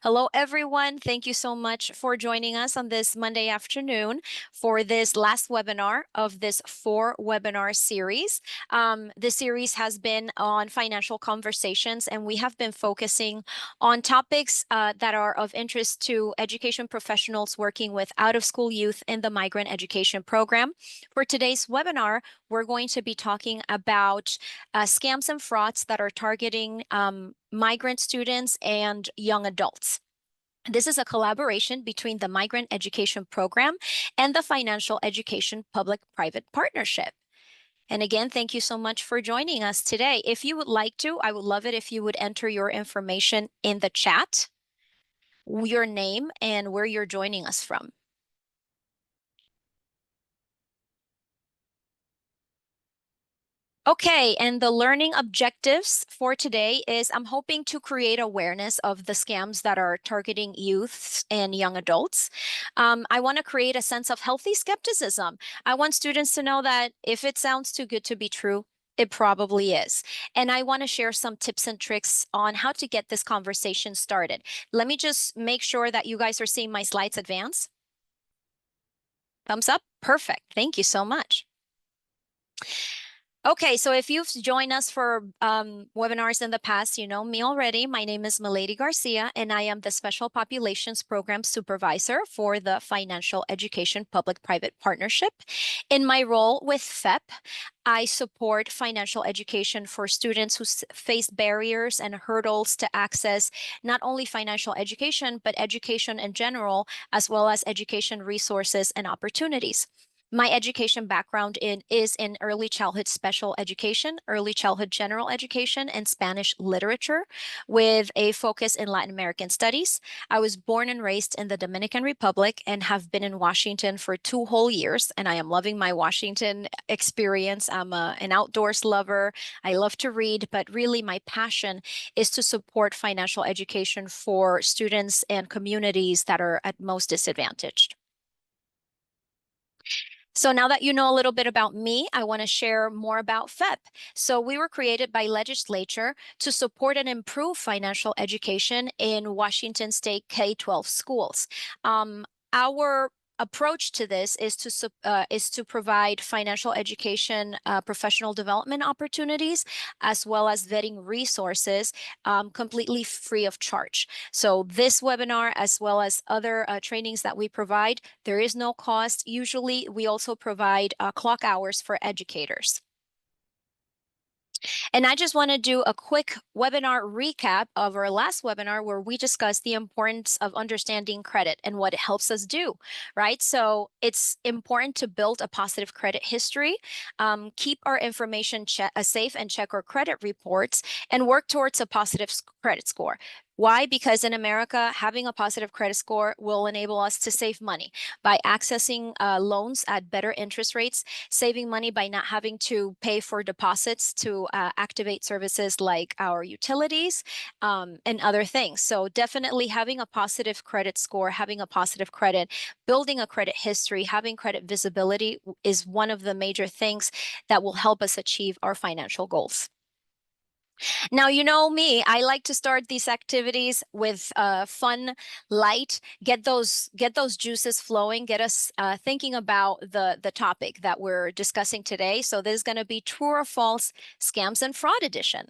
Hello, everyone. Thank you so much for joining us on this Monday afternoon for this last webinar of this 4-webinar series. The series has been on financial conversations, and we have been focusing on topics that are of interest to education professionals working with out-of-school youth in the Migrant Education Program. For today's webinar, we're going to be talking about scams and frauds that are targeting migrant students and young adults. This is a collaboration between the Migrant Education Program and the Financial Education Public-Private Partnership. And again, thank you so much for joining us today. If you would like to, I would love it if you would enter your information in the chat, your name, and where you're joining us from. Okay, and the learning objectives for today is I'm hoping to create awareness of the scams that are targeting youths and young adults. I want to create a sense of healthy skepticism. I want students to know that if it sounds too good to be true, it probably is. And I want to share some tips and tricks on how to get this conversation started. Let me just make sure that you guys are seeing my slides advance. Thumbs up. Perfect. Thank you so much. Okay, so if you've joined us for webinars in the past, you know me already. My name is Milady Garcia, and I am the Special Populations Program Supervisor for the Financial Education Public-Private Partnership. In my role with FEP, I support financial education for students who face barriers and hurdles to access not only financial education, but education in general, as well as education resources and opportunities. My education background is in early childhood special education, early childhood general education, and Spanish literature with a focus in Latin American studies. I was born and raised in the Dominican Republic and have been in Washington for 2 whole years, and I am loving my Washington experience. I'm an outdoors lover. I love to read, but really my passion is to support financial education for students and communities that are at most disadvantaged. So now that you know a little bit about me, I want to share more about FEP. So we were created by legislature to support and improve financial education in Washington State K-12 schools. Our approach to this is to provide financial education professional development opportunities, as well as vetting resources completely free of charge. So this webinar, as well as other trainings that we provide, there is no cost. Usually, we also provide clock hours for educators. And I just want to do a quick webinar recap of our last webinar where we discussed the importance of understanding credit and what it helps us do, right? So it's important to build a positive credit history, keep our information safe and check our credit reports, and work towards a positive credit score. Why? Because in America, having a positive credit score will enable us to save money by accessing loans at better interest rates, saving money by not having to pay for deposits to activate services like our utilities and other things. So definitely having a positive credit score, having a positive credit, building a credit history, having credit visibility is one of the major things that will help us achieve our financial goals. Now, you know me, I like to start these activities with fun, light, get those juices flowing, get us thinking about the topic that we're discussing today. So this is going to be True or False Scams and Fraud Edition.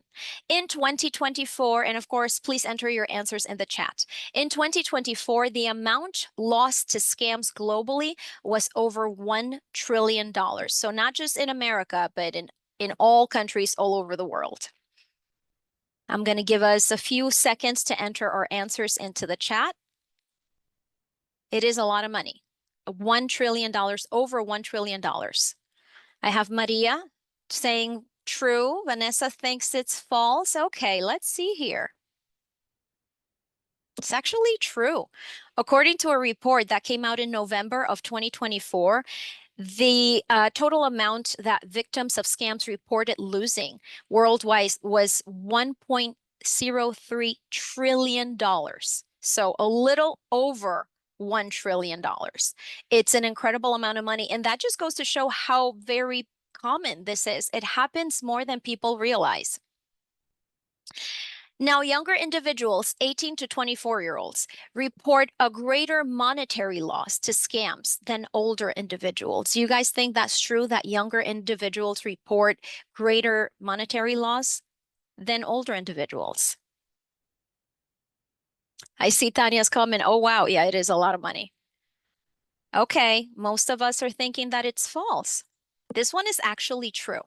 In 2024, and of course, please enter your answers in the chat. In 2024, the amount lost to scams globally was over $1 trillion. So not just in America, but in all countries all over the world. I'm going to give us a few seconds to enter our answers into the chat. It is a lot of money. $1 trillion, over $1 trillion. I have Maria saying true. Vanessa thinks it's false. Okay, let's see here. It's actually true. According to a report that came out in November of 2024, the total amount that victims of scams reported losing worldwide was $1.03 trillion. So a little over $1 trillion. It's an incredible amount of money. And that just goes to show how very common this is. It happens more than people realize. Now, younger individuals, 18 to 24-year-olds, report a greater monetary loss to scams than older individuals. Do you guys think that's true that younger individuals report greater monetary loss than older individuals? I see Tanya's comment. Oh, wow. Yeah, it is a lot of money. Okay, most of us are thinking that it's false. This one is actually true.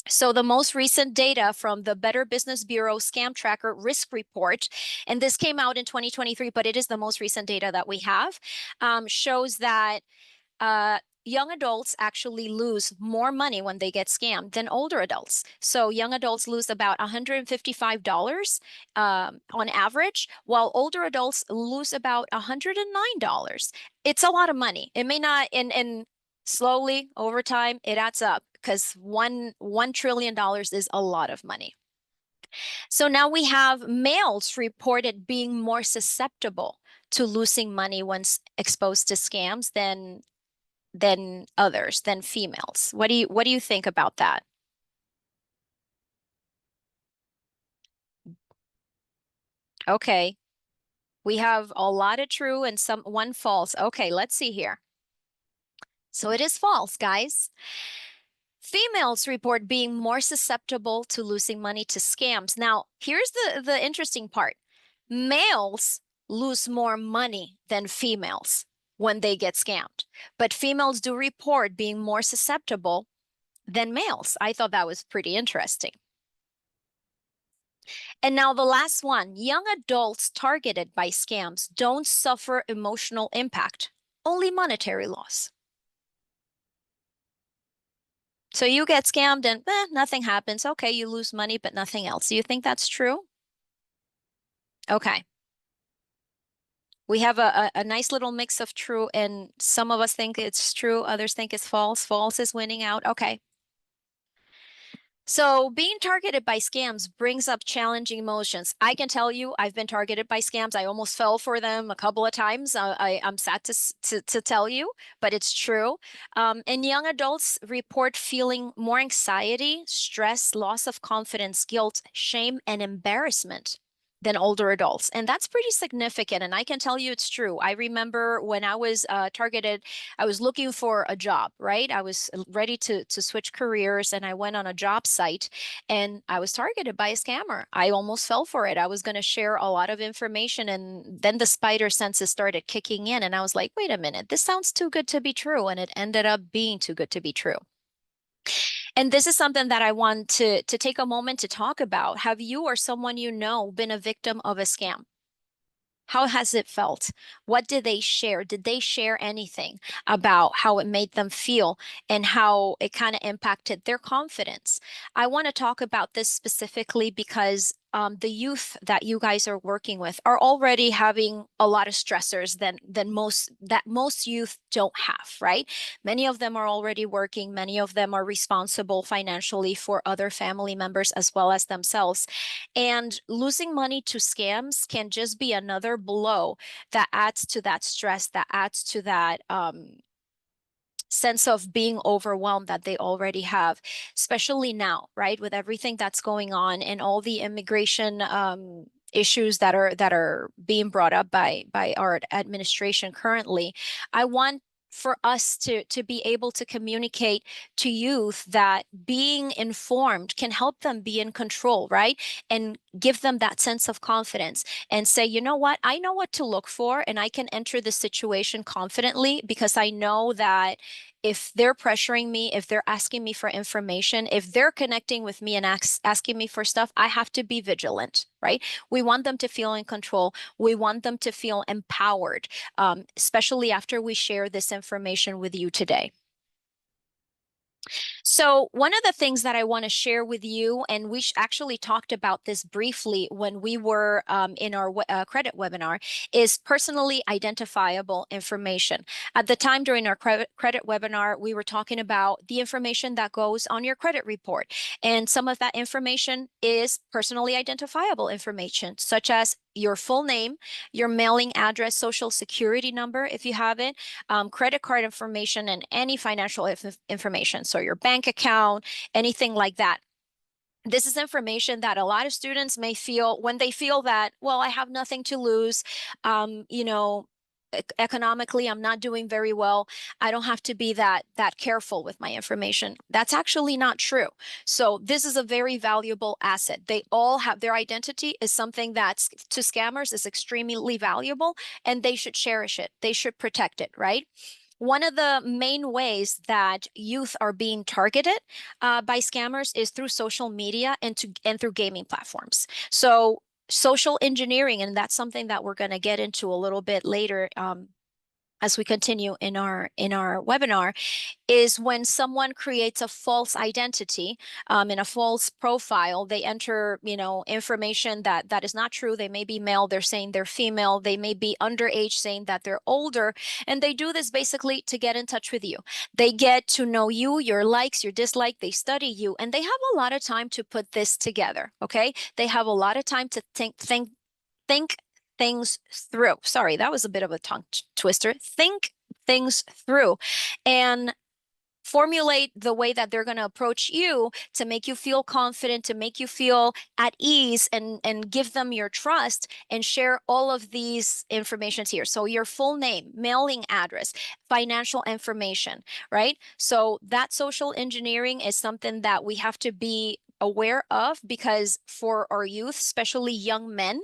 So the most recent data from the Better Business Bureau Scam Tracker Risk Report, and this came out in 2023, but it is the most recent data that we have, shows that young adults actually lose more money when they get scammed than older adults. So young adults lose about $155 on average, while older adults lose about $109. It's a lot of money. It may not, and slowly over time, it adds up because $1 trillion is a lot of money. So now we have males reported being more susceptible to losing money once exposed to scams than others, than females. What do you think about that? Okay. We have a lot of true and some one false. Okay, let's see here. So it is false, guys. Females report being more susceptible to losing money to scams. Now, here's the interesting part. Males lose more money than females when they get scammed, but females do report being more susceptible than males. I thought that was pretty interesting. And now the last one, young adults targeted by scams don't suffer emotional impact, only monetary loss. So you get scammed and nothing happens. Okay, you lose money, but nothing else. Do you think that's true? Okay. We have a nice little mix of true, and some of us think it's true, others think it's false. False is winning out. Okay. So being targeted by scams brings up challenging emotions. I can tell you, I've been targeted by scams. I almost fell for them a couple of times. I'm sad to tell you, but it's true. And young adults report feeling more anxiety, stress, loss of confidence, guilt, shame, and embarrassment than older adults. And that's pretty significant. And I can tell you it's true. I remember when I was targeted, I was looking for a job, right? I was ready to switch careers and I went on a job site and I was targeted by a scammer. I almost fell for it. I was going to share a lot of information and then the spider senses started kicking in and I was like, wait a minute, this sounds too good to be true. And it ended up being too good to be true. And this is something that I want to take a moment to talk about. Have you or someone you know been a victim of a scam? How has it felt? What did they share? Did they share anything about how it made them feel and how it kind of impacted their confidence? I want to talk about this specifically because the youth that you guys are working with are already having a lot of stressors than most youth don't have, right? Many of them are already working. Many of them are responsible financially for other family members as well as themselves. And losing money to scams can just be another blow that adds to that stress, that adds to that sense of being overwhelmed that they already have, especially now, right? With everything that's going on and all the immigration issues that are being brought up by our administration currently. I want for us to be able to communicate to youth that being informed can help them be in control, right? And give them that sense of confidence and say, you know what, I know what to look for and I can enter the situation confidently because I know that if they're pressuring me, if they're asking me for information, if they're connecting with me and asking me for stuff, I have to be vigilant, right? We want them to feel in control. We want them to feel empowered, especially after we share this information with you today. So one of the things that I want to share with you, and we actually talked about this briefly when we were in our credit webinar, is personally identifiable information. At the time during our credit webinar, we were talking about the information that goes on your credit report. And some of that information is personally identifiable information, such as your full name, your mailing address, social security number, if you have it, credit card information, and any financial information. So your bank account, anything like that. This is information that a lot of students may feel when they feel that, well, I have nothing to lose. You know, economically, I'm not doing very well. I don't have to be that careful with my information. That's actually not true. So this is a very valuable asset. They all have their identity is something that's to scammers is extremely valuable, and they should cherish it. They should protect it, right? One of the main ways that youth are being targeted by scammers is through social media and through gaming platforms. So social engineering, and that's something that we're going to get into a little bit later as we continue in our webinar, is when someone creates a false identity in a false profile. They enter, information that is not true. They may be male, they're saying they're female. They may be underage, saying that they're older. And they do this basically to get in touch with you. They get to know you, your likes, your dislike. They study you, and they have a lot of time to put this together. Okay. They have a lot of time to think things through. Sorry, that was a bit of a tongue twister. Think things through and formulate the way that they're going to approach you to make you feel confident, to make you feel at ease, and give them your trust, and share all of these informations here. So your full name, mailing address, financial information, right? So that social engineering is something that we have to be aware of, because for our youth, especially young men,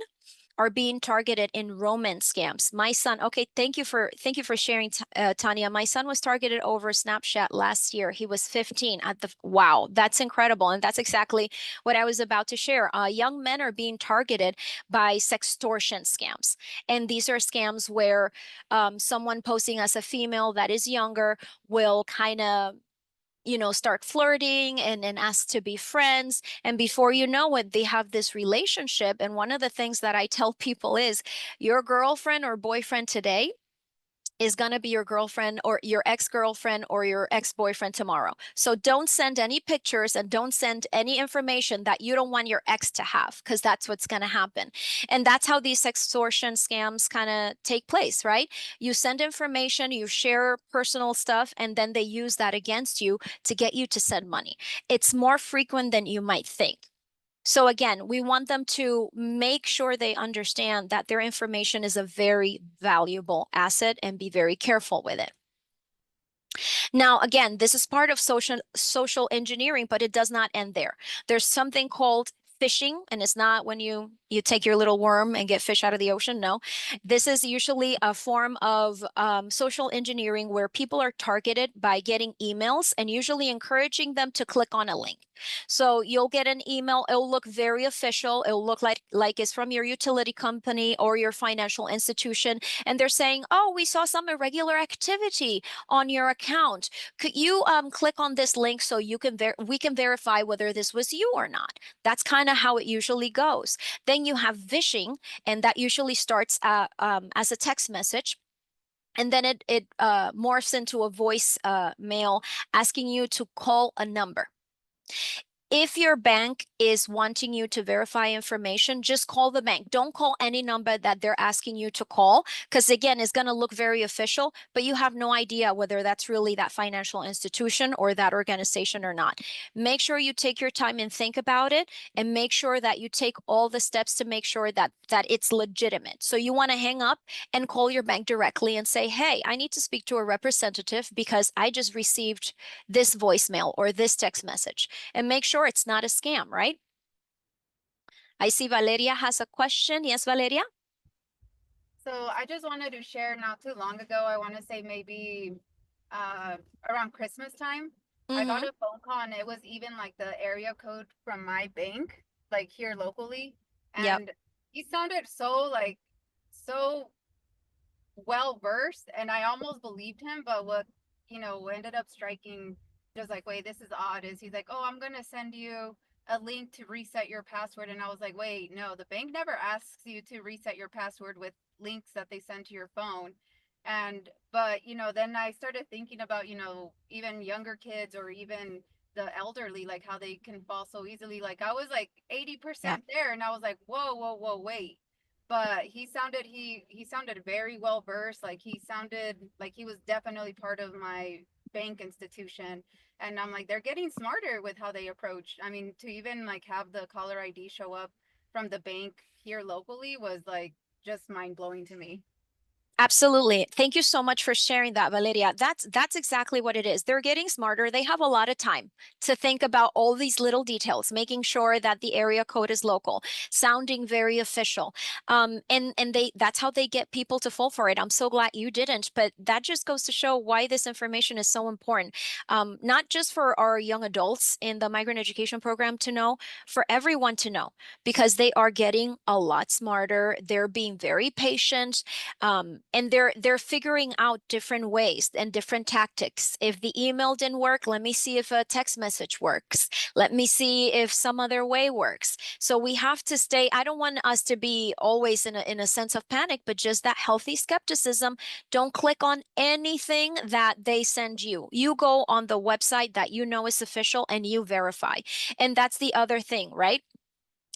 are being targeted in romance scams. My son, okay, thank you for sharing, Tanya. My son was targeted over Snapchat last year. He was 15 at the wow, that's incredible, and that's exactly what I was about to share. Young men are being targeted by sextortion scams, and these are scams where someone posing as a female that is younger will kind of start flirting and ask to be friends. And before you know it, they have this relationship. And one of the things that I tell people is your girlfriend or boyfriend today is going to be your girlfriend or your ex-girlfriend or your ex-boyfriend tomorrow. So don't send any pictures and don't send any information that you don't want your ex to have, because that's what's going to happen. And that's how these extortion scams kind of take place, right? You send information, you share personal stuff, and then they use that against you to get you to send money. It's more frequent than you might think. So again, we want them to make sure they understand that their information is a very valuable asset and be very careful with it. Now, again, this is part of social engineering, but it does not end there. There's something called phishing, and it's not when you take your little worm and get fish out of the ocean. No, this is usually a form of social engineering where people are targeted by getting emails and usually encouraging them to click on a link. So you'll get an email. It'll look very official. It'll look like it's from your utility company or your financial institution, and they're saying, "Oh, we saw some irregular activity on your account. Could you click on this link so we can verify whether this was you or not?" That's kind of how it usually goes. Then you have vishing, and that usually starts as a text message. And then it morphs into a voice mail asking you to call a number. If your bank is wanting you to verify information, just call the bank. Don't call any number that they're asking you to call, because again, it's going to look very official, but you have no idea whether that's really that financial institution or that organization or not. Make sure you take your time and think about it, and make sure that you take all the steps to make sure that it's legitimate. So you want to hang up and call your bank directly and say, "Hey, I need to speak to a representative because I just received this voicemail or this text message," and make sure it's not a scam, right? I see Valeria has a question. Yes, Valeria? So I just wanted to share not too long ago, I want to say maybe uh around Christmas time, I got Mm-hmm. a phone call and it was even like the area code from my bank, like here locally. Yep. And he sounded so like so well versed and I almost believed him, but what ended up striking just like, wait, this is odd, is he's like, "Oh, I'm gonna send you a link to reset your password." And I was like, wait, no, the bank never asks you to reset your password with links that they send to your phone. And but then I started thinking about, even younger kids or even the elderly, like how they can fall so easily. Like I was like Yeah. 80% there and I was like, whoa, whoa, whoa, wait. But he sounded very well versed. Like he sounded like he was definitely part of my bank institution. And I'm like, they're getting smarter with how they approach. I mean, to even like have the caller ID show up from the bank here locally was like just mind blowing to me. Absolutely. Thank you so much for sharing that, Valeria. That's exactly what it is. They're getting smarter. They have a lot of time to think about all these little details, making sure that the area code is local, sounding very official. And they that's how they get people to fall for it. I'm so glad you didn't, but that just goes to show why this information is so important. Not just for our young adults in the migrant education program to know, for everyone to know, because they are getting a lot smarter. They're being very patient, and they're figuring out different ways and different tactics. If the email didn't work, let me see if a text message works. Let me see if some other way works. So we have to stay. I don't want us to be always in a sense of panic, but just that healthy skepticism. Don't click on anything that they send you. You go on the website that you know is official and you verify. And that's the other thing, right?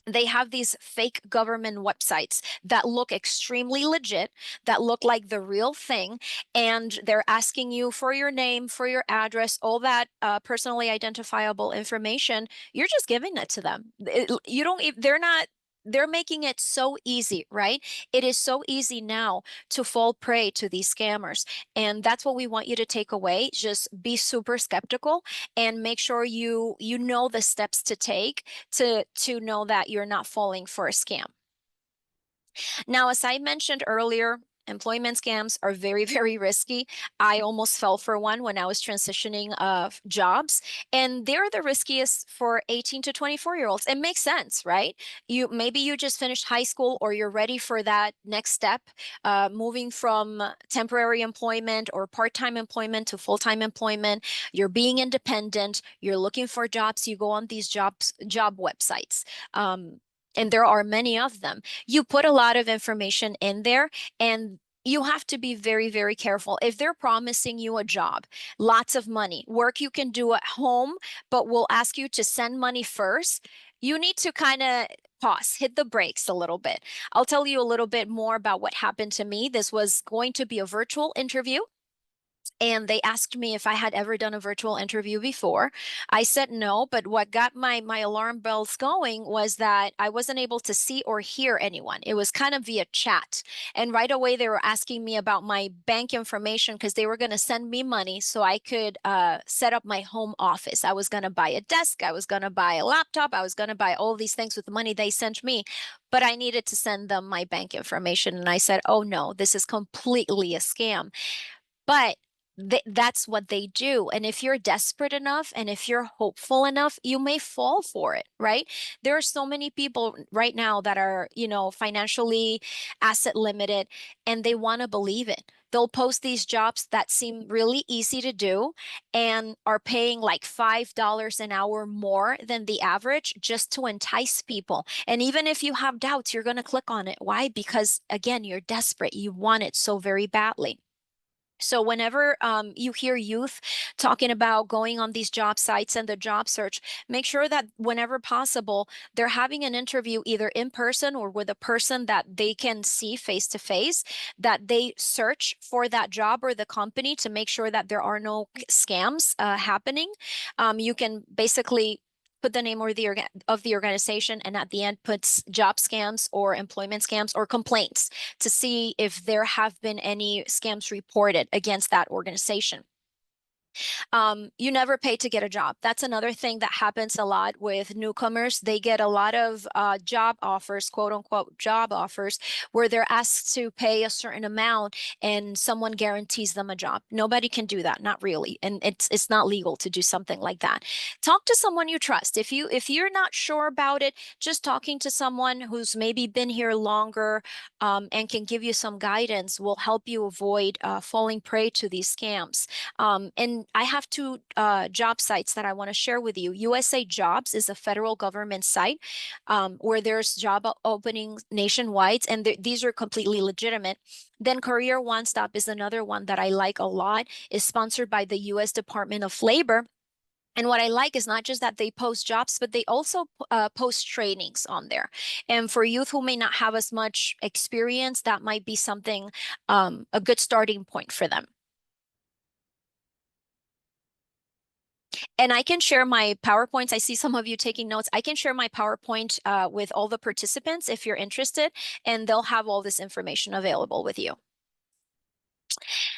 They have these fake government websites that look extremely legit, that look like the real thing, and they're asking you for your name, for your address, all that personally identifiable information. You're just giving it to them. You don't, they're not. They're making it so easy, right? It is so easy now to fall prey to these scammers. And that's what we want you to take away. Just be super skeptical and make sure you know the steps to take to know that you're not falling for a scam. Now, as I mentioned earlier, employment scams are very, very risky. I almost fell for one when I was transitioning jobs, and they're the riskiest for 18 to 24-year-olds. It makes sense, right? You just finished high school or you're ready for that next step, moving from temporary employment or part-time employment to full-time employment. You're being independent, you're looking for jobs, you go on these job websites. And there are many of them. You put a lot of information in there, and you have to be very, very careful. If they're promising you a job, lots of money, work you can do at home, but will ask you to send money first, you need to kind of pause, hit the brakes a little bit. I'll tell you a little bit more about what happened to me. This was going to be a virtual interview, and they asked me if I had ever done a virtual interview before. I said no, but what got my alarm bells going was that I wasn't able to see or hear anyone. It was kind of via chat. And right away they were asking me about my bank information because they were going to send me money so I could set up my home office. I was going to buy a desk, I was going to buy a laptop, I was going to buy all these things with the money they sent me, but I needed to send them my bank information. And I said, "Oh no, this is completely a scam." But that's what they do. And if you're desperate enough and if you're hopeful enough, you may fall for it, right? There are so many people right now that are, financially asset limited and they want to believe it. They'll post these jobs that seem really easy to do and are paying like $5 an hour more than the average just to entice people. And even if you have doubts, you're going to click on it. Why? Because again, you're desperate. You want it so very badly. So whenever you hear youth talking about going on these job sites and the job search, make sure that whenever possible, they're having an interview either in person or with a person that they can see face to face, that they search for that job or the company to make sure that there are no scams happening. You can basically put the name or of the organization, and at the end puts job scams or employment scams or complaints to see if there have been any scams reported against that organization. You never pay to get a job. That's another thing that happens a lot with newcomers. They get a lot of job offers, quote unquote, job offers, where they're asked to pay a certain amount and someone guarantees them a job. Nobody can do that, not really. And it's not legal to do something like that. Talk to someone you trust. If you're not sure about it, just talking to someone who's maybe been here longer and can give you some guidance will help you avoid falling prey to these scams. And I have two job sites that I want to share with you. USA Jobs is a federal government site where there's job openings nationwide, and these are completely legitimate. Then Career One Stop is another one that I like a lot. Is sponsored by the U.S. Department of Labor. And what I like is not just that they post jobs, but they also post trainings on there. And for youth who may not have as much experience, that might be something, a good starting point for them. And I can share my PowerPoints. I see some of you taking notes. I can share my PowerPoint with all the participants if you're interested, and they'll have all this information available with you.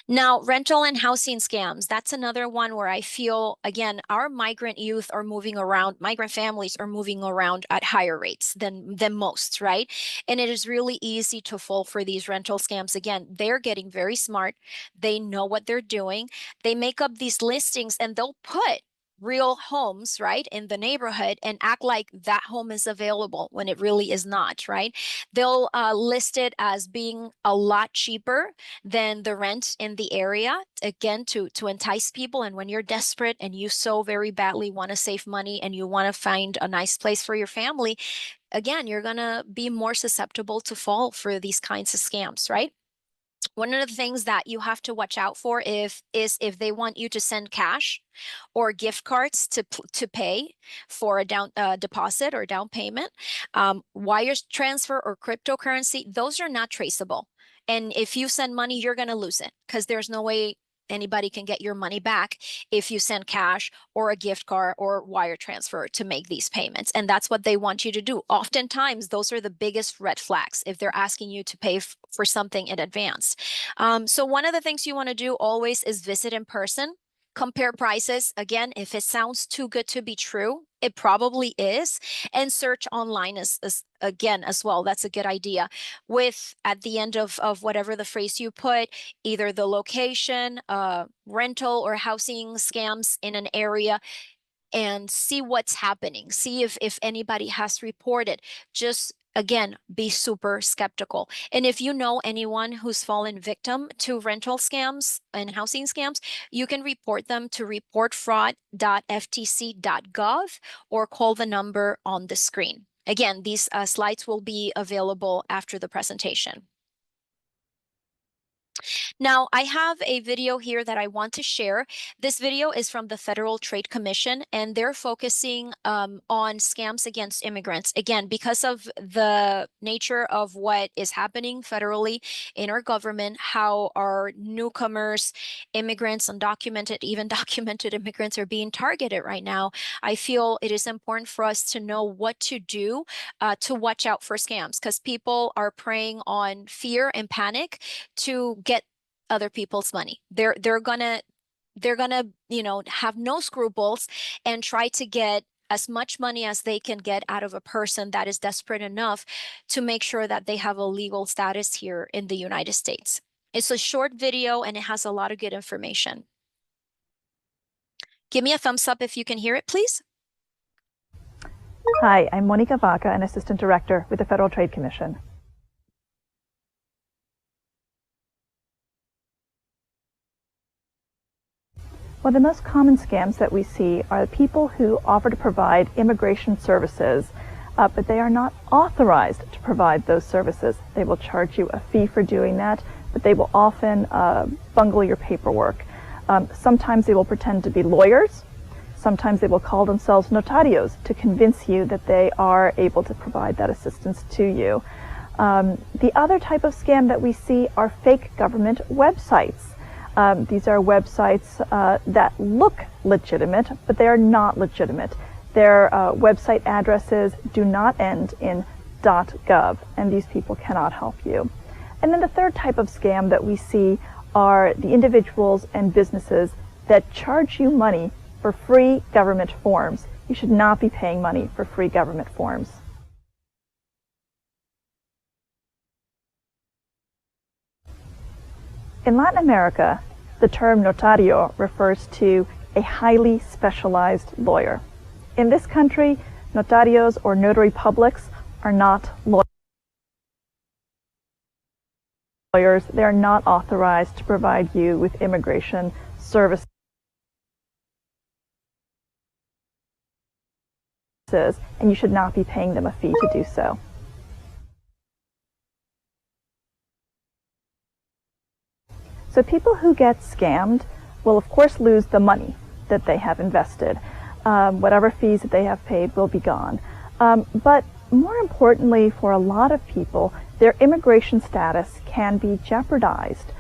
Now, rental and housing scams, that's another one where I feel, again, our migrant youth are moving around, migrant families are moving around at higher rates than most, right? And it is really easy to fall for these rental scams. Again, they're getting very smart. They know what they're doing. They make up these listings and they'll put real homes, right, in the neighborhood and act like that home is available when it really is not, right? They'll list it as being a lot cheaper than the rent in the area, again, to entice people. And when you're desperate and you so very badly want to save money and you want to find a nice place for your family, again, you're going to be more susceptible to fall for these kinds of scams, right? One of the things that you have to watch out for if they want you to send cash or gift cards to pay for a down deposit or down payment, wire transfer or cryptocurrency, those are not traceable. And if you send money, you're going to lose it because there's no way anybody can get your money back if you send cash or a gift card or wire transfer to make these payments. And that's what they want you to do. Oftentimes, those are the biggest red flags if they're asking you to pay for something in advance. So one of the things you want to do always is visit in person, compare prices. Again, if it sounds too good to be true, it probably is. And search online as again as well. That's a good idea. With at the end of whatever the phrase you put, either the location, rental or housing scams in an area, and see what's happening. See if anybody has reported. Just again, be super skeptical. And if you know anyone who's fallen victim to rental scams and housing scams, you can report them to reportfraud.ftc.gov or call the number on the screen. Again, these slides will be available after the presentation. Now, I have a video here that I want to share. This video is from the Federal Trade Commission, and they're focusing on scams against immigrants. Again, because of the nature of what is happening federally in our government, how our newcomers, immigrants, undocumented, even documented immigrants are being targeted right now, I feel it is important for us to know what to do to watch out for scams, because people are preying on fear and panic to get other people's money. They're gonna have no scruples and try to get as much money as they can get out of a person that is desperate enough to make sure that they have a legal status here in the United States. It's a short video and it has a lot of good information. Give me a thumbs up if you can hear it, please. Hi, I'm Monica Vaca, an Assistant Director with the Federal Trade Commission. Well, the most common scams that we see are people who offer to provide immigration services, but they are not authorized to provide those services. They will charge you a fee for doing that, but they will often bungle your paperwork. Sometimes they will pretend to be lawyers. Sometimes they will call themselves notarios to convince you that they are able to provide that assistance to you. The other type of scam that we see are fake government websites. These are websites that look legitimate, but they are not legitimate. Their website addresses do not end in .gov, and these people cannot help you. And then the third type of scam that we see are the individuals and businesses that charge you money for free government forms. You should not be paying money for free government forms. In Latin America, the term notario refers to a highly specialized lawyer. In this country, notarios or notary publics are not lawyers. They are not authorized to provide you with immigration services, and you should not be paying them a fee to do so. So people who get scammed will of course lose the money that they have invested. Whatever fees that they have paid will be gone. But more importantly, for a lot of people, their immigration status can be jeopardized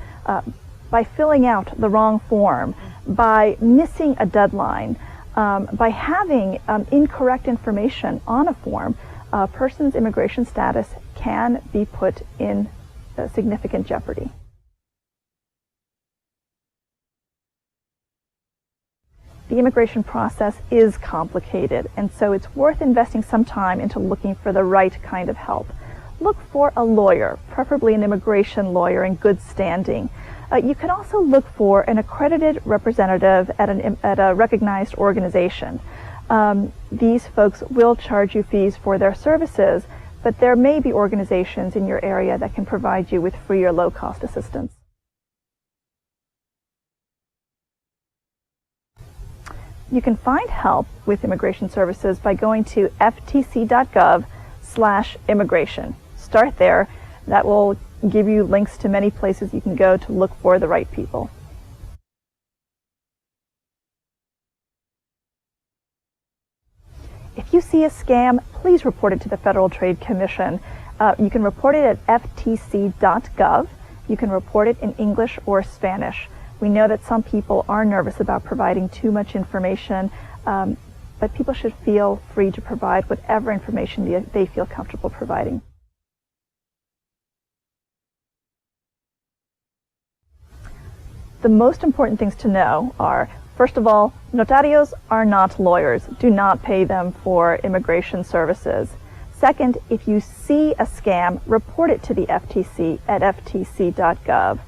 by filling out the wrong form, by missing a deadline, By having incorrect information on a form, a person's immigration status can be put in significant jeopardy. The immigration process is complicated, and so it's worth investing some time into looking for the right kind of help. Look for a lawyer, preferably an immigration lawyer in good standing. You can also look for an accredited representative at a recognized organization. These folks will charge you fees for their services, but there may be organizations in your area that can provide you with free or low-cost assistance. You can find help with immigration services by going to ftc.gov/immigration. Start there. That will give you links to many places you can go to look for the right people. If you see a scam, please report it to the Federal Trade Commission. You can report it at ftc.gov. You can report it in English or Spanish. We know that some people are nervous about providing too much information, but people should feel free to provide whatever information they feel comfortable providing. The most important things to know are, first of all, notarios are not lawyers. Do not pay them for immigration services. Second, if you see a scam, report it to the FTC at ftc.gov.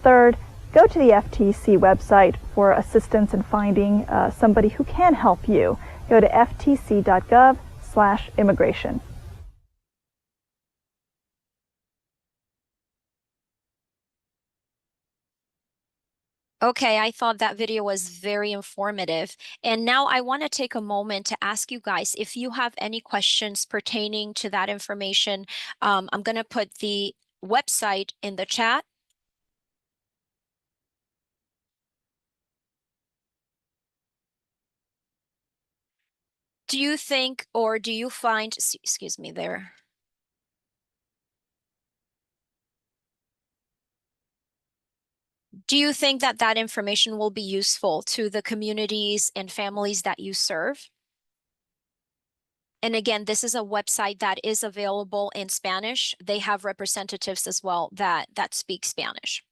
Third, go to the FTC website for assistance in finding somebody who can help you. Go to ftc.gov/immigration. Okay, I thought that video was very informative. And now I want to take a moment to ask you guys if you have any questions pertaining to that information. I'm going to put the website in the chat. Do you think, or do you find, excuse me there. Do you think that that information will be useful to the communities and families that you serve? And again, this is a website that is available in Spanish. They have representatives as well that speak Spanish.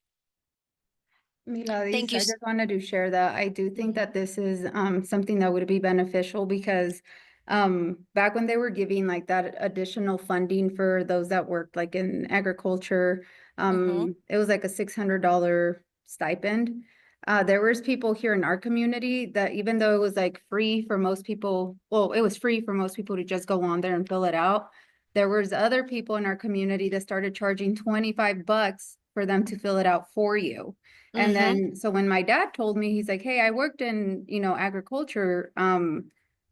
Thank Miladis, you. I just wanted to share that I do think that this is something that would be beneficial because back when they were giving like that additional funding for those that worked like in agriculture, it was like a $600 stipend. There was people here in our community that even though it was like free for most people, well, it was free for most people to just go on there and fill it out. There was other people in our community that started charging $25 for them to fill it out for you. And then, so when my dad told me, he's like, hey, I worked in, agriculture, and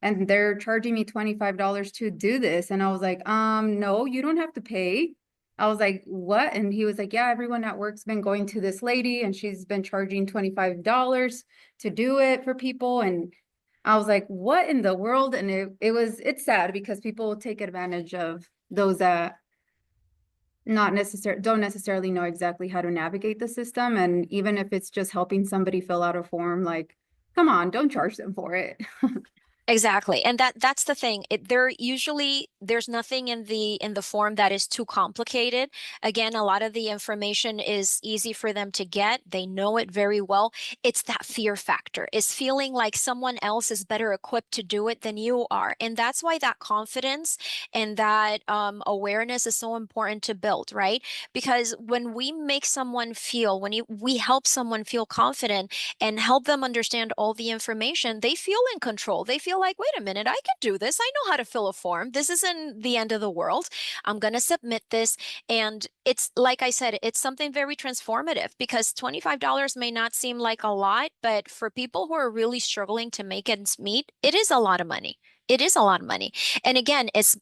they're charging me $25 to do this. And I was like, no, you don't have to pay. I was like, what? And he was like, yeah, everyone at work's been going to this lady and she's been charging $25 to do it for people. And I was like, what in the world? And it's sad because people take advantage of those that don't necessarily know exactly how to navigate the system. And even if it's just helping somebody fill out a form, like, come on, don't charge them for it. Exactly. And that's the thing. There's nothing in the form that is too complicated. Again, a lot of the information is easy for them to get. They know it very well. It's that fear factor. It's feeling like someone else is better equipped to do it than you are. And that's why that confidence and that awareness is so important to build, right? Because when we make someone feel, we help someone feel confident and help them understand all the information, they feel in control. They feel like, wait a minute, I can do this. I know how to fill a form. This isn't the end of the world. I'm going to submit this. And it's like I said, it's something very transformative because $25 may not seem like a lot, but for people who are really struggling to make ends meet, it is a lot of money. It is a lot of money. And again, it's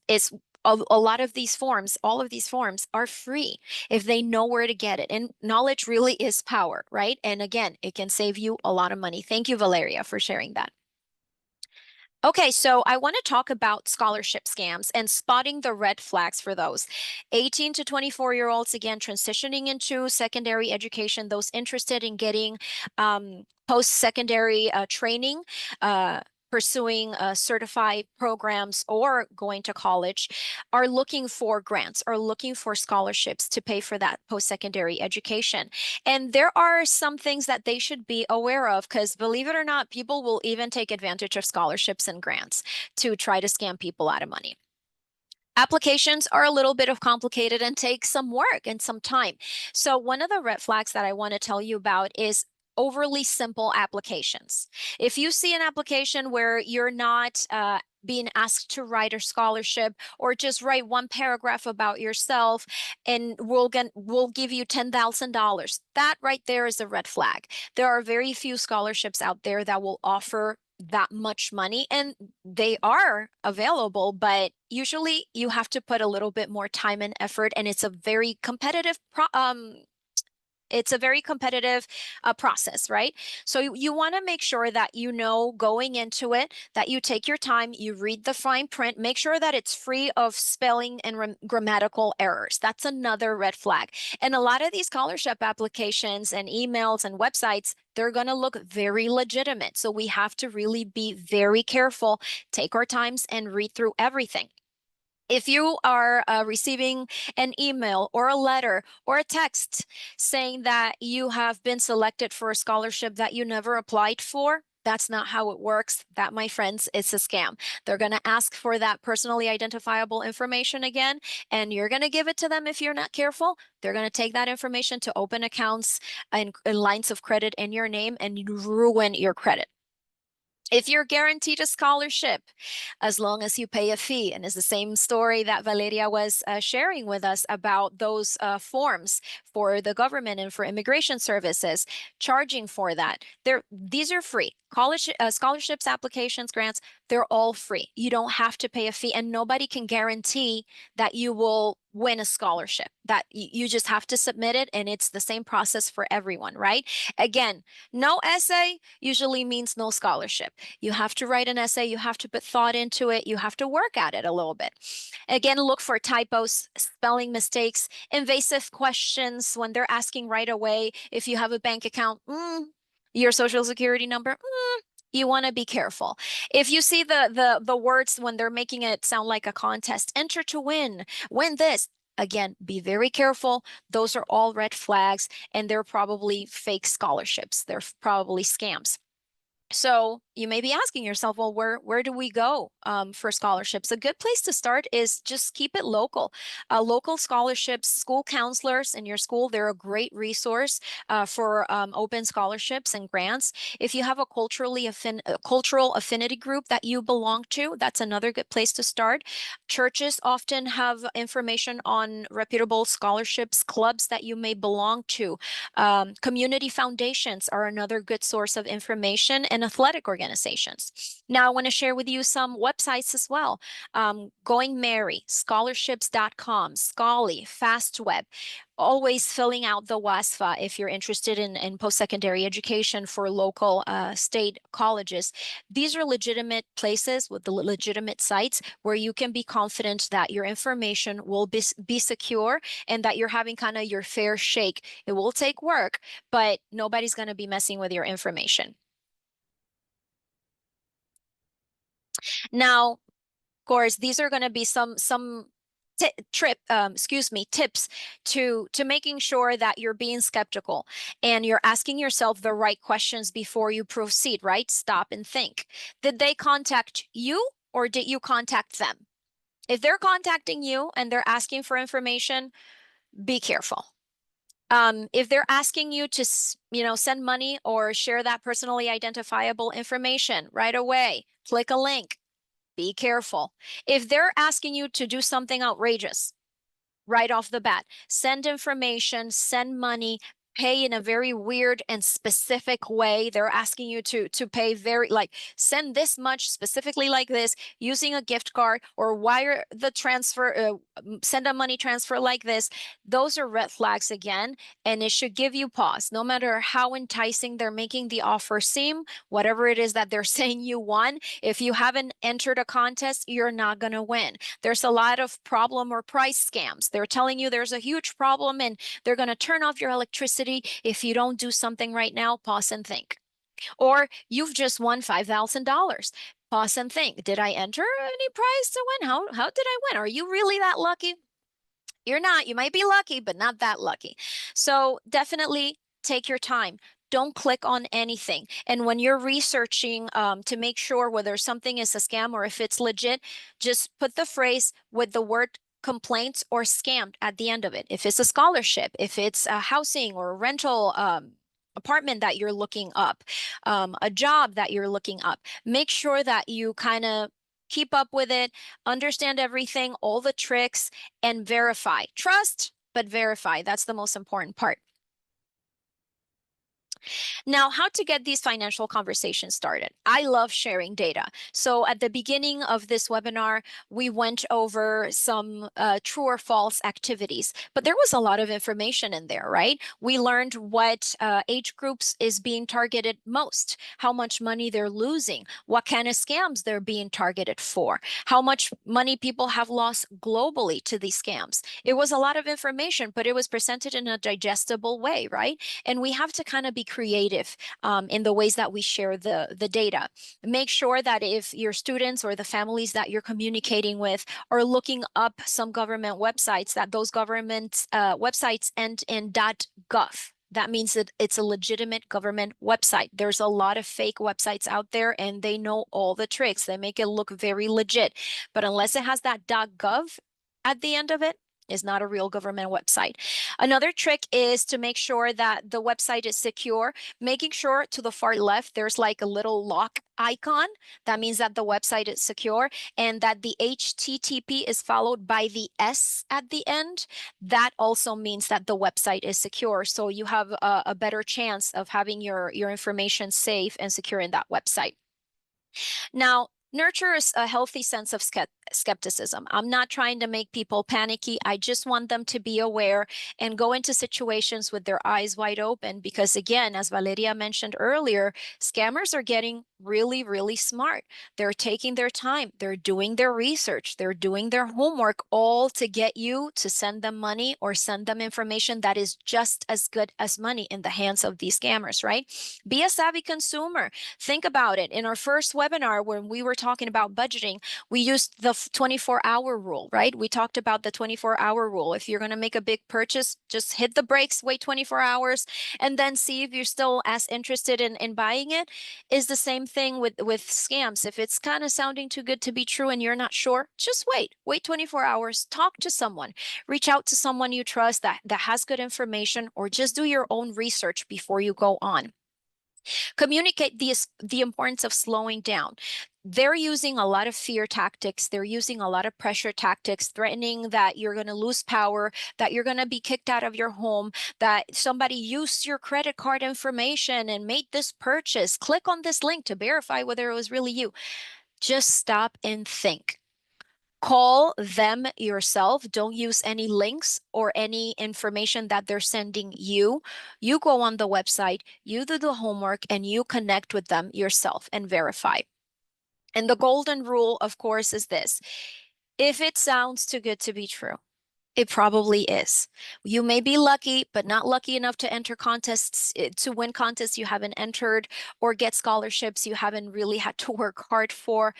a lot of these forms, all of these forms are free if they know where to get it. And knowledge really is power, right? And again, it can save you a lot of money. Thank you, Valeria, for sharing that. Okay, so I want to talk about scholarship scams and spotting the red flags for those. 18 to 24-year-olds, again, transitioning into secondary education, those interested in getting post-secondary training. pursuing certified programs or going to college are looking for grants, are looking for scholarships to pay for that post-secondary education. And there are some things that they should be aware of because, believe it or not, people will even take advantage of scholarships and grants to try to scam people out of money. Applications are a little bit of complicated and take some work and some time. So one of the red flags that I want to tell you about is overly simple applications. If you see an application where you're not being asked to write a scholarship or just write one paragraph about yourself and we'll give you $10,000, that right there is a red flag. There are very few scholarships out there that will offer that much money, and they are available, but usually you have to put a little bit more time and effort, and it's a very competitive process, right? So you want to make sure that you know going into it that you take your time, you read the fine print, make sure that it's free of spelling and grammatical errors. That's another red flag. And a lot of these scholarship applications and emails and websites, they're going to look very legitimate. So we have to really be very careful, take our times and read through everything. If you are receiving an email or a letter or a text saying that you have been selected for a scholarship that you never applied for, that's not how it works. That, my friends, is a scam. They're going to ask for that personally identifiable information again, and you're going to give it to them if you're not careful. They're going to take that information to open accounts and lines of credit in your name and ruin your credit. If you're guaranteed a scholarship, as long as you pay a fee, and it's the same story that Valeria was sharing with us about those forms for the government and for immigration services, charging for that. These are free. College scholarships, applications, grants, they're all free. You don't have to pay a fee, and nobody can guarantee that you will win a scholarship. That you just have to submit it, and it's the same process for everyone, right? Again, no essay usually means no scholarship. You have to write an essay, you have to put thought into it, you have to work at it a little bit. Again, look for typos, spelling mistakes, invasive questions when they're asking right away if you have a bank account, your social security number, you want to be careful. If you see the words when they're making it sound like a contest, enter to win this. Again, be very careful. Those are all red flags, and they're probably fake scholarships. They're probably scams. So you may be asking yourself, well, where do we go for scholarships? A good place to start is just keep it local. Local scholarships, school counselors in your school, they're a great resource for open scholarships and grants. If you have a cultural affinity group that you belong to, that's another good place to start. Churches often have information on reputable scholarships, clubs that you may belong to. Community foundations are another good source of information, and athletic organizations. Now, I want to share with you some websites as well. Going Mary, scholarships.com, Scholarly, FastWeb, always filling out the WASFA if you're interested in post-secondary education for local state colleges. These are legitimate places with the legitimate sites where you can be confident that your information will be secure and that you're having kind of your fair shake. It will take work, but nobody's going to be messing with your information. Now, of course, these are going to be some tips to making sure that you're being skeptical and you're asking yourself the right questions before you proceed, right? Stop and think. Did they contact you or did you contact them? If they're contacting you and they're asking for information, be careful. If they're asking you to, send money or share that personally identifiable information right away, click a link. Be careful. If they're asking you to do something outrageous right off the bat, send information, send money, pay in a very weird and specific way. They're asking you to pay send this much specifically like this using a gift card or wire the transfer, send a money transfer like this. Those are red flags again, and it should give you pause. No matter how enticing they're making the offer seem, whatever it is that they're saying you won, if you haven't entered a contest, you're not going to win. There's a lot of problem or price scams. They're telling you there's a huge problem and they're going to turn off your electricity if you don't do something right now. Pause and think. Or you've just won $5,000. Pause and think, did I enter any prize to win? How did I win? Are you really that lucky? You're not. You might be lucky, but not that lucky. So definitely take your time. Don't click on anything. And when you're researching to make sure whether something is a scam or if it's legit, just put the phrase with the word complaints or scammed at the end of it. If it's a scholarship, if it's a housing or rental apartment that you're looking up, a job that you're looking up, make sure that you kind of keep up with it, understand everything, all the tricks, and verify. Trust, but verify. That's the most important part. Now, how to get these financial conversations started. I love sharing data. So at the beginning of this webinar, we went over some true or false activities, but there was a lot of information in there, right? We learned what age groups is being targeted most, how much money they're losing, what kind of scams they're being targeted for, how much money people have lost globally to these scams. It was a lot of information, but it was presented in a digestible way, right? And we have to kind of be creative in the ways that we share the data. Make sure that if your students or the families that you're communicating with are looking up some government websites, that those government websites end in .gov. That means that it's a legitimate government website. There's a lot of fake websites out there and they know all the tricks. They make it look very legit. But unless it has that .gov at the end of it, is not a real government website. Another trick is to make sure that the website is secure, making sure to the far left, there's like a little lock icon. That means that the website is secure and that the HTTP is followed by the S at the end. That also means that the website is secure. So you have a better chance of having your information safe and secure in that website. Now, nurture a healthy sense of skepticism. I'm not trying to make people panicky. I just want them to be aware and go into situations with their eyes wide open because, again, as Valeria mentioned earlier, scammers are getting really, really smart. They're taking their time. They're doing their research. They're doing their homework, all to get you to send them money or send them information that is just as good as money in the hands of these scammers, right? Be a savvy consumer. Think about it. In our first webinar, when we were talking about budgeting, we used the 24-hour rule, right? We talked about the 24-hour rule. If you're going to make a big purchase, just hit the brakes, wait 24 hours, and then see if you're still as interested in buying it. Is the same thing with scams. If it's kind of sounding too good to be true and you're not sure, just wait 24 hours, talk to someone, reach out to someone you trust that has good information, or just do your own research before you go on. Communicate the importance of slowing down. They're using a lot of fear tactics. They're using a lot of pressure tactics, threatening that you're going to lose power, that you're going to be kicked out of your home, that somebody used your credit card information and made this purchase. Click on this link to verify whether it was really you. Just stop and think. Call them yourself. Don't use any links or any information that they're sending you. You go on the website, you do the homework, and you connect with them yourself and verify. And the golden rule, of course, is this. If it sounds too good to be true, it probably is. You may be lucky, but not lucky enough to enter contests, to win contests you haven't entered, or get scholarships you haven't really had to work hard for.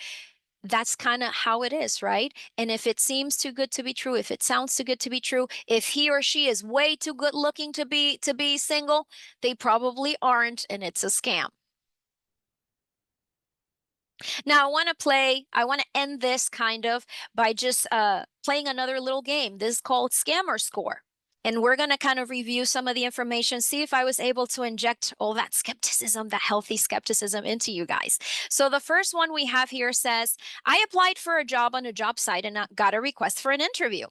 That's kind of how it is, right? And if it seems too good to be true, if it sounds too good to be true, if he or she is way too good looking to be single, they probably aren't, and it's a scam. Now I want to end this kind of by just playing another little game. This is called Scammer Score. And we're going to kind of review some of the information, see if I was able to inject all that skepticism, that healthy skepticism into you guys. So the first one we have here says, I applied for a job on a job site and got a request for an interview.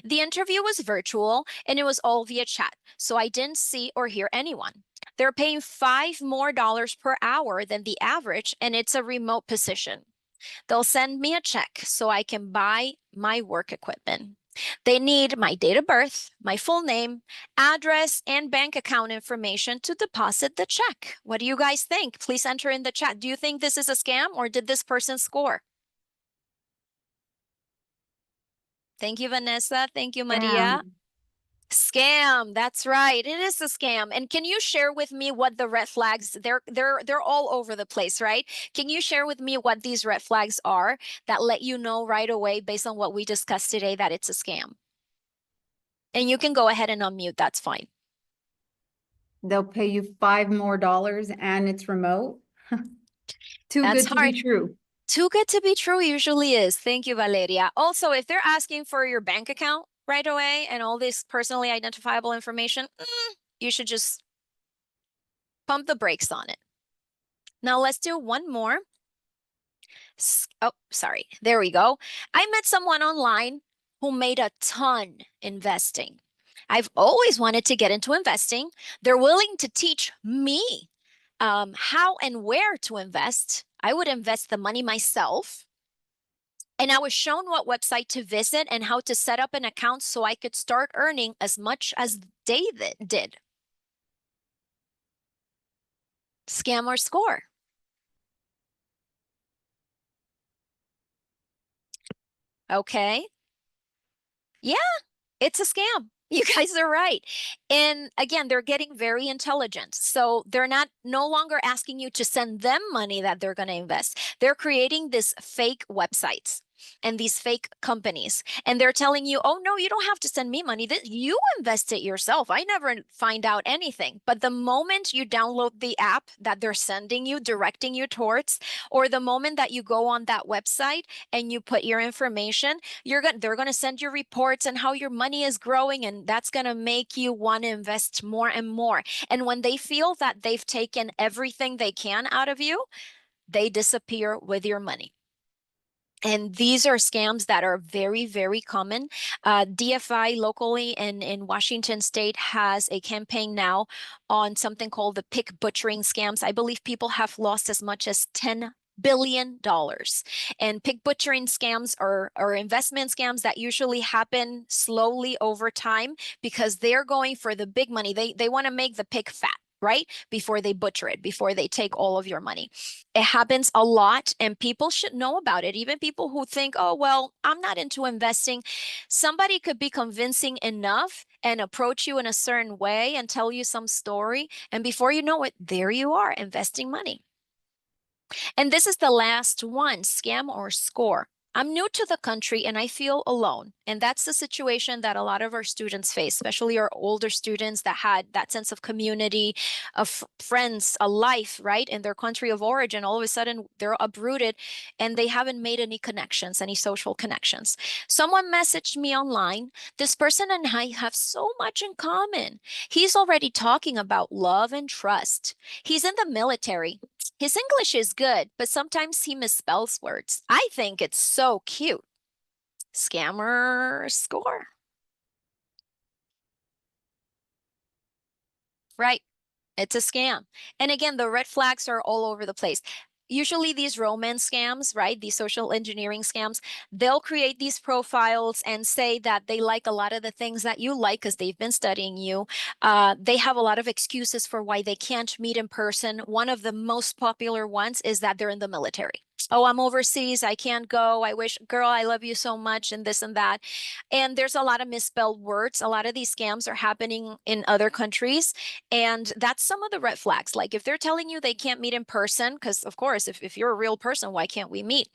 The interview was virtual and it was all via chat, so I didn't see or hear anyone. They're paying $5 more per hour than the average, and it's a remote position. They'll send me a check so I can buy my work equipment. They need my date of birth, my full name, address, and bank account information to deposit the check. What do you guys think? Please enter in the chat. Do you think this is a scam or did this person score? Thank you, Vanessa. Thank you, Maria. Scam. Scam, that's right. It is a scam. And can you share with me what the red flags, they're all over the place, right? Can you share with me what these red flags are that let you know right away based on what we discussed today that it's a scam? And you can go ahead and unmute, that's fine. They'll pay you $5 more and it's remote. Too That's good to be hard. true. Too good to be true usually is. Thank you, Valeria. Also, if they're asking for your bank account right away and all this personally identifiable information, you should just pump the brakes on it. Now let's do one more. Oh, sorry. There we go. I met someone online who made a ton investing. I've always wanted to get into investing. They're willing to teach me how and where to invest. I would invest the money myself. And I was shown what website to visit and how to set up an account so I could start earning as much as they did. Scam or score? Okay. Yeah, it's a scam. You guys are right. And again, they're getting very intelligent. So they're not no longer asking you to send them money that they're going to invest. They're creating this fake websites and these fake companies. And they're telling you, oh, no, you don't have to send me money. You invest it yourself. I never find out anything. But the moment you download the app that they're sending you, directing you towards, or the moment that you go on that website and you put your information, they're going to send you reports and how your money is growing, and that's going to make you want to invest more and more. And when they feel that they've taken everything they can out of you, they disappear with your money. And these are scams that are very, very common. DFI locally in Washington State has a campaign now on something called the pig butchering scams. I believe people have lost as much as $10 billion. And pig butchering scams are investment scams that usually happen slowly over time because they're going for the big money. They want to make the pig fat, right? Before they butcher it, before they take all of your money. It happens a lot and people should know about it. Even people who think, oh, well, I'm not into investing. Somebody could be convincing enough and approach you in a certain way and tell you some story. And before you know it, there you are investing money. And this is the last one, scam or score. I'm new to the country and I feel alone. And that's the situation that a lot of our students face, especially our older students that had that sense of community, of friends, a life, right, in their country of origin. All of a sudden, they're uprooted and they haven't made any connections, any social connections. Someone messaged me online. This person and I have so much in common. He's already talking about love and trust. He's in the military. His English is good, but sometimes he misspells words. I think it's so cute. Scammer score. Right. It's a scam. And again, the red flags are all over the place. Usually these romance scams, right? These social engineering scams, they'll create these profiles and say that they like a lot of the things that you like because they've been studying you. They have a lot of excuses for why they can't meet in person. One of the most popular ones is that they're in the military. Oh, I'm overseas. I can't go. I wish, girl, I love you so much, and this and that. And there's a lot of misspelled words. A lot of these scams are happening in other countries. And that's some of the red flags. Like if they're telling you they can't meet in person, because of course, if you're a real person, why can't we meet?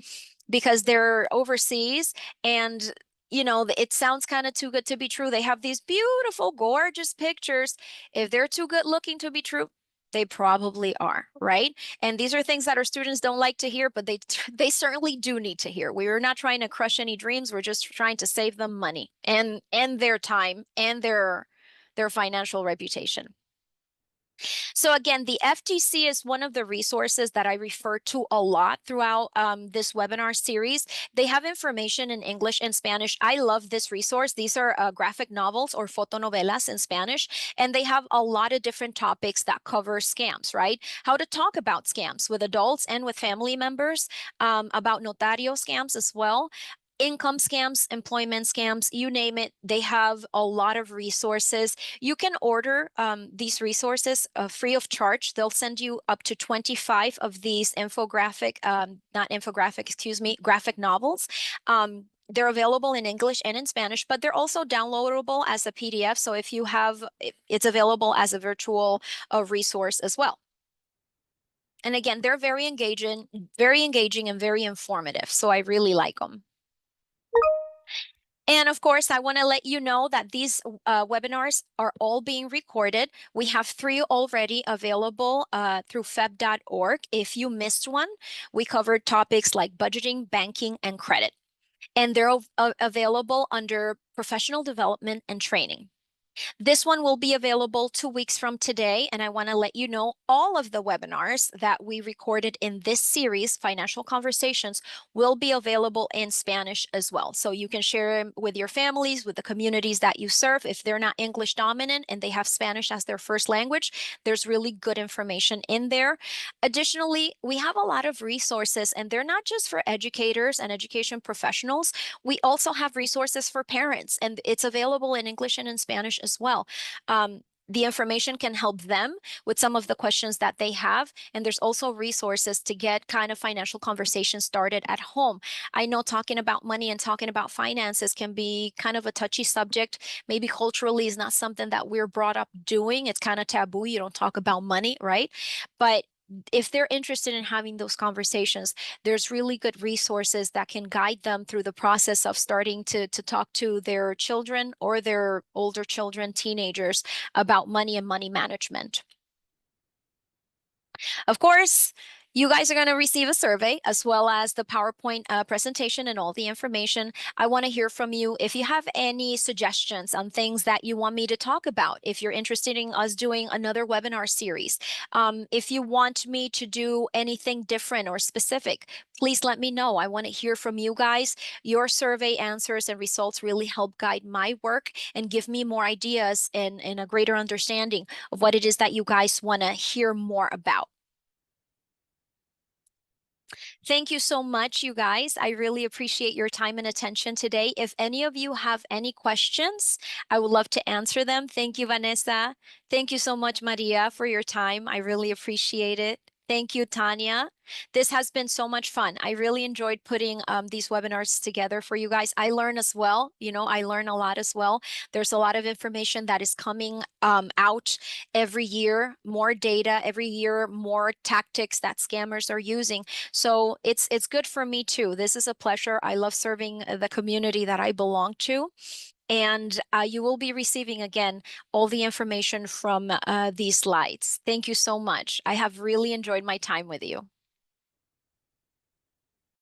Because they're overseas and it sounds kind of too good to be true. They have these beautiful, gorgeous pictures. If they're too good looking to be true, they probably are, right? And these are things that our students don't like to hear, but they certainly do need to hear. We are not trying to crush any dreams. We're just trying to save them money and their time and their financial reputation. So again, the FTC is one of the resources that I refer to a lot throughout this webinar series. They have information in English and Spanish. I love this resource. These are graphic novels or fotonovelas in Spanish, and they have a lot of different topics that cover scams, right? How to talk about scams with adults and with family members, about notario scams as well, income scams, employment scams, you name it. They have a lot of resources. You can order these resources free of charge. They'll send you up to 25 of these graphic novels. they're available in English and in Spanish, but they're also downloadable as a PDF. So if you have, it's available as a virtual resource as well. And again, they're very engaging and very informative. So I really like them. And of course, I want to let you know that these webinars are all being recorded. We have 3 already available through feb.org. If you missed one, we covered topics like budgeting, banking, and credit. And they're available under professional development and training. This one will be available 2 weeks from today, and I want to let you know all of the webinars that we recorded in this series, Financial Conversations, will be available in Spanish as well. So you can share them with your families, with the communities that you serve. If they're not English dominant and they have Spanish as their first language, there's really good information in there. Additionally, we have a lot of resources, and they're not just for educators and education professionals. We also have resources for parents, and it's available in English and in Spanish as well. The information can help them with some of the questions that they have. And there's also resources to get kind of financial conversations started at home. I know talking about money and talking about finances can be kind of a touchy subject. Maybe culturally is not something that we're brought up doing. It's kind of taboo. You don't talk about money, right? But if they're interested in having those conversations, there's really good resources that can guide them through the process of starting to talk to their children or their older children, teenagers, about money and money management. Of course, you guys are going to receive a survey as well as the PowerPoint presentation and all the information. I want to hear from you if you have any suggestions on things that you want me to talk about. If you're interested in us doing another webinar series, if you want me to do anything different or specific, please let me know. I want to hear from you guys. Your survey answers and results really help guide my work and give me more ideas and a greater understanding of what it is that you guys want to hear more about. Thank you so much, you guys. I really appreciate your time and attention today. If any of you have any questions, I would love to answer them. Thank you, Vanessa. Thank you so much, Maria, for your time. I really appreciate it. Thank you, Tanya. This has been so much fun. I really enjoyed putting these webinars together for you guys. I learn as well. I learn a lot as well. There's a lot of information that is coming out every year, more data every year, more tactics that scammers are using. So it's good for me too. This is a pleasure. I love serving the community that I belong to. And you will be receiving again all the information from these slides. Thank you so much. I have really enjoyed my time with you.